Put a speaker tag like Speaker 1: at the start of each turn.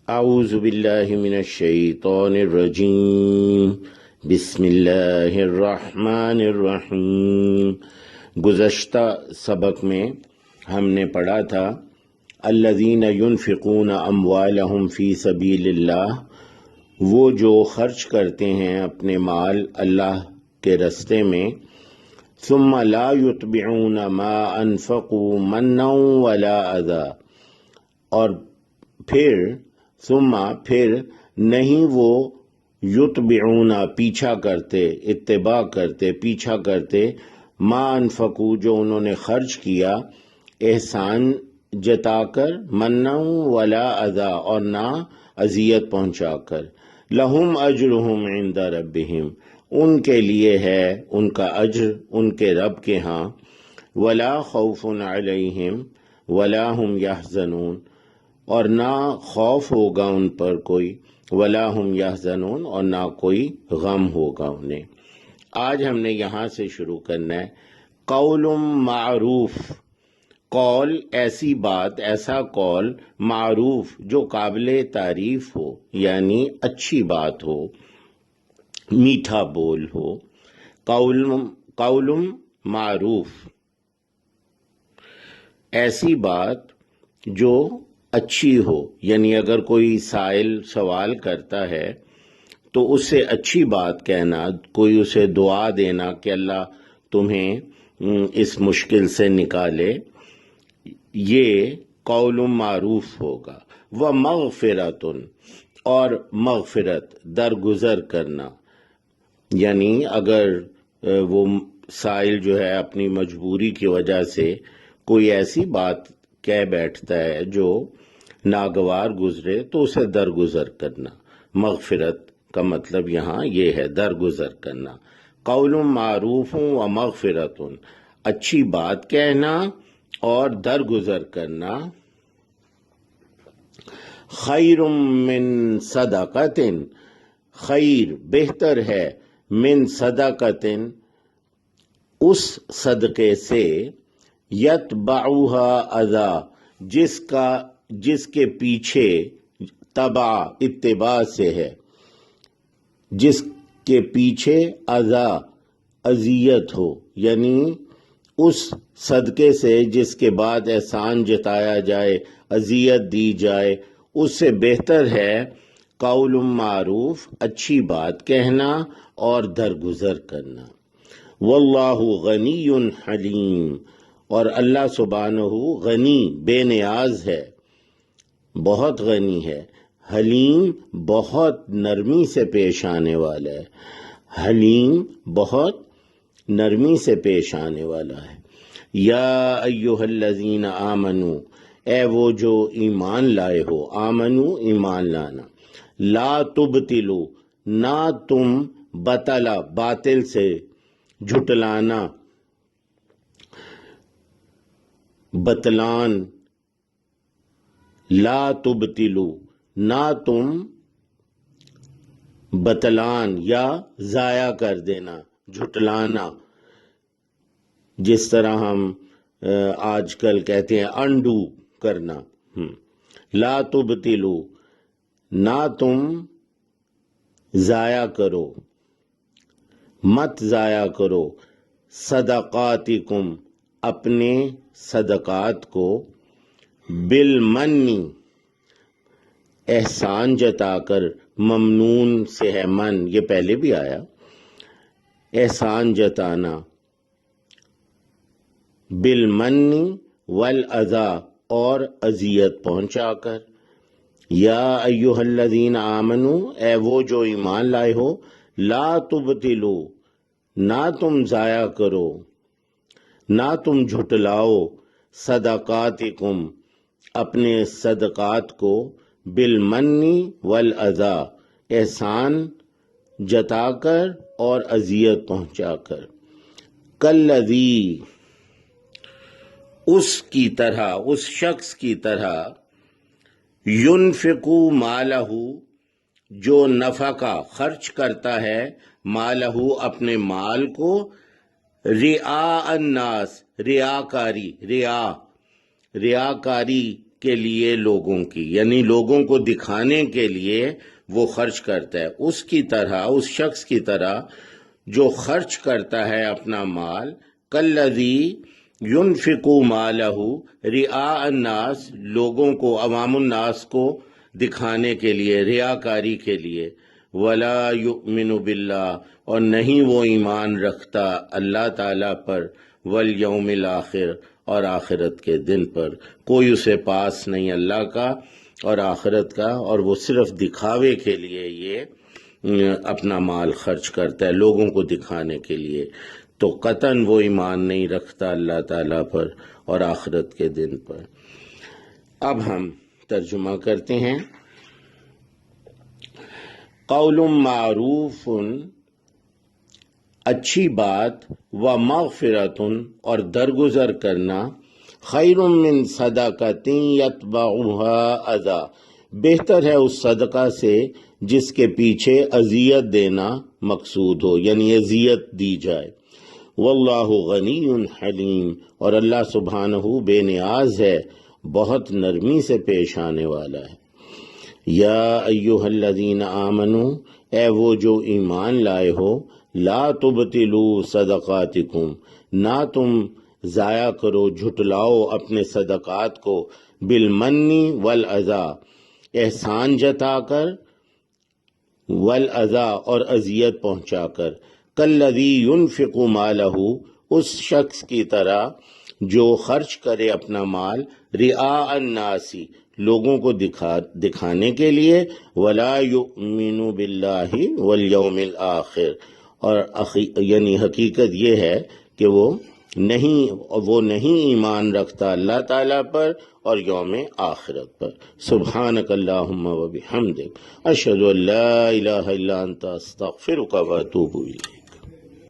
Speaker 1: اعوذ باللہ من الشیطان الرجیم بسم اللہ الرحمن الرحیم۔ گزشتہ سبق میں ہم نے پڑھا تھا الذین ينفقون اموالہم فی سبیل اللہ، وہ جو خرچ کرتے ہیں اپنے مال اللہ کے راستے میں، ثم لا یتبعون ما انفقوا منا ولا اذی، اور پھر نہیں وہ یتبعون پیچھا کرتے، اتباع کرتے، پیچھا کرتے، ما انفقو جو انہوں نے خرچ کیا، احسان جتا کر، منا ولا اذی اور نہ اذیت پہنچا کر، لہم اجرہم عند ربہم، ان کے لیے ہے ان کا اجر ان کے رب کے ہاں، ولا خوف علیہم ولا ہم یحزنون، اور نہ خوف ہوگا ان پر کوئی، ولا ہم یحزنون، اور نہ کوئی غم ہوگا انہیں۔ آج ہم نے یہاں سے شروع کرنا ہے قول معروف، قول ایسی بات، ایسا قول معروف جو قابل تعریف ہو، یعنی اچھی بات ہو، میٹھا بول ہو، قول معروف، ایسی بات جو اچھی ہو، یعنی اگر کوئی سائل سوال کرتا ہے تو اس سے اچھی بات کہنا، کوئی اسے دعا دینا کہ اللہ تمہیں اس مشکل سے نکالے، یہ قول معروف ہوگا۔ ومغفرۃ، اور مغفرت، درگزر کرنا، یعنی اگر وہ سائل جو ہے اپنی مجبوری کی وجہ سے کوئی ایسی بات کہہ بیٹھتا ہے جو ناگوار گزرے تو اسے درگزر کرنا، مغفرت کا مطلب یہاں یہ ہے، درگزر کرنا۔ قول معروف و مغفرت، اچھی بات کہنا اور درگزر کرنا، خیر من صدقۃ، خیر بہتر ہے، من صدقۃ اس صدقے سے، یتبعھا اذی جس کے پیچھے تبع اتباع سے ہے، جس کے پیچھے اذیت ہو، یعنی اس صدقے سے جس کے بعد احسان جتایا جائے، اذیت دی جائے، اس سے بہتر ہے قول معروف، اچھی بات کہنا اور درگزر کرنا۔ واللہ غنی حلیم، اور اللہ سبحانہ غنی، بے نیاز ہے، بہت غنی ہے، حلیم بہت نرمی سے پیش آنے والا ہے، حلیم بہت نرمی سے پیش آنے والا ہے۔ یا ایہا الذین آمنو، اے وہ جو ایمان لائے ہو، آمنو ایمان لانا، لا تبطلو نہ تم، بطلا باطل سے، جھٹلانا، بطلان، لا تبطلو نہ تم بطلان یا ضائع کر دینا، جھٹلانا، جس طرح ہم آج کل کہتے ہیں انڈو کرنا، لا تبطلو نہ تم ضائع کرو، مت ضائع کرو، صدقاتکم اپنے صدقات کو، بالمنی احسان جتا کر، ممنون سے ہے من، یہ پہلے بھی آیا، احسان جتانا، بالمنی والاذی اور اذیت پہنچا کر۔ یا ایہا الذین آمنو، اے وہ جو ایمان لائے ہو، لا تبطلو نہ تم ضائع کرو، نہ تم جھٹلاؤ، صدقاتکم اپنے صدقات کو، بالمنی والاذی احسان جتا کر اور اذیت پہنچا کر، کالذی اس کی طرح، اس شخص کی طرح، ينفق مالہ جو نفقہ خرچ کرتا ہے، مالہ اپنے مال کو، رعاء الناس ریاکاری، ریاکاری کے لیے لوگوں کی، یعنی لوگوں کو دکھانے کے لیے وہ خرچ کرتا ہے، اس کی طرح، اس شخص کی طرح جو خرچ کرتا ہے اپنا مال، کالذی ينفق مالہ رعاء الناس، لوگوں کو، عوام الناس کو دکھانے کے لیے، ریاکاری کے لیے، ولا یؤمن باللہ، اور نہیں وہ ایمان رکھتا اللہ تعالیٰ پر، والیوم الآخر، اور آخرت کے دن پر، کوئی اسے پاس نہیں اللہ کا اور آخرت کا، اور وہ صرف دکھاوے کے لیے یہ اپنا مال خرچ کرتا ہے، لوگوں کو دکھانے کے لیے، تو قطعاً وہ ایمان نہیں رکھتا اللہ تعالیٰ پر اور آخرت کے دن پر۔ اب ہم ترجمہ کرتے ہیں۔ قول معروف، اچھی بات، و مغفرت، اور درگزر کرنا، خیر من صدقۃ یتبعها اذی، بہتر ہے اس صدقہ سے جس کے پیچھے اذیت دینا مقصود ہو، یعنی اذیت دی جائے۔ واللہ غنی حلیم، اور اللہ سبحانہ بے نیاز ہے، بہت نرمی سے پیش آنے والا ہے۔ یا ایہا الذین آمنوا، اے وہ جو ایمان لائے ہو، لا تبطلوا صدقاتکم، نہ تم ضائع کرو، جھٹلاؤ اپنے صدقات کو، بالمن والاذی، احسان جتا کر، والاذی، اور اذیت پہنچا کر، کالذی ينفق مالہ، اس شخص کی طرح جو خرچ کرے اپنا مال، رعاء الناس، لوگوں کو دکھانے کے لیے، ولا یؤمن باللہ والیوم الآخر، اور یعنی حقیقت یہ ہے کہ وہ نہیں ایمان رکھتا اللہ تعالیٰ پر اور یوم آخرت پر۔ سبحانک اللہم و بحمدک، اشہد ان لا الہ الا انت، استغفرک و اتوب الیک۔